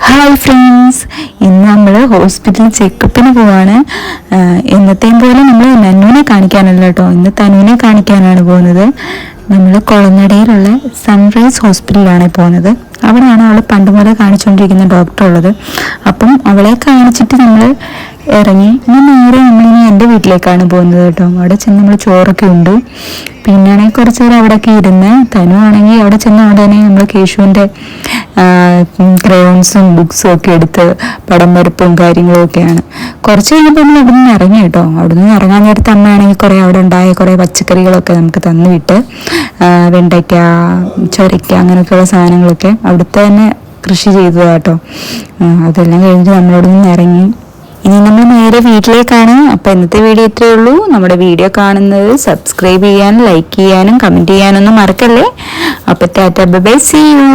Hi friends, ഇന്ന് നമ്മൾ ഹോസ്പിറ്റലിൽ ചെക്കപ്പിന് പോവാണ്. എന്നത്തെയും പോലെ നമ്മൾ നന്നുവിനെ കാണിക്കാനല്ല കേട്ടോ, ഇന്ന് തനുവിനെ കാണിക്കാനാണ് പോകുന്നത്. നമ്മൾ കുളനടയിലുള്ള സൺറൈസ് ഹോസ്പിറ്റലിലാണ് പോകുന്നത്. അവിടെയാണ് അവൾ പണ്ട് മുതൽ കാണിച്ചുകൊണ്ടിരിക്കുന്ന ഡോക്ടർ ഉള്ളത്. അപ്പം അവളെ കാണിച്ചിട്ട് നമ്മൾ ഇറങ്ങി ഇനി നേരെ നമ്മളിനി എൻ്റെ വീട്ടിലേക്കാണ് പോകുന്നത് കേട്ടോ. അവിടെ ചെന്ന് നമ്മൾ ചോറൊക്കെ ഉണ്ട്. പിന്നാണെങ്കിൽ കുറച്ച് നേരം അവിടെയൊക്കെ ഇരുന്ന് തനു ആണെങ്കിൽ അവിടെ ചെന്ന് ഉടനെ നമ്മൾ കേശുവിൻ്റെ ക്രയോൺസും ബുക്സും ഒക്കെ എടുത്ത് പടം വരപ്പും കാര്യങ്ങളും ഒക്കെയാണ്. കുറച്ച് കഴിഞ്ഞപ്പോൾ നമ്മൾ അവിടെ നിന്ന് ഇറങ്ങി കേട്ടോ. അവിടെ നിന്ന് ഇറങ്ങാൻ നേരത്തെ അമ്മയാണെങ്കിൽ കുറേ അവിടെ ഉണ്ടായ കുറേ പച്ചക്കറികളൊക്കെ നമുക്ക് തന്നു വിട്ട്, വെണ്ടയ്ക്ക, ചൊരയ്ക്ക അങ്ങനെയൊക്കെയുള്ള സാധനങ്ങളൊക്കെ അവിടുത്തെ തന്നെ കൃഷി ചെയ്തതാട്ടോ. അതെല്ലാം കഴിഞ്ഞിട്ട് നമ്മളവിടെ നിന്ന് ഇറങ്ങി ഇനി നമ്മൾ നേരെ വീട്ടിലേക്കാണ്. അപ്പോൾ ഇന്നത്തെ വീഡിയോ ഇത്രയേ ഉള്ളൂ. നമ്മുടെ വീഡിയോ കാണുന്നത് സബ്സ്ക്രൈബ് ചെയ്യാനും ലൈക്ക് ചെയ്യാനും കമൻറ്റ് ചെയ്യാനൊന്നും മറക്കല്ലേ. അപ്പോൾ tata bye bye, see U.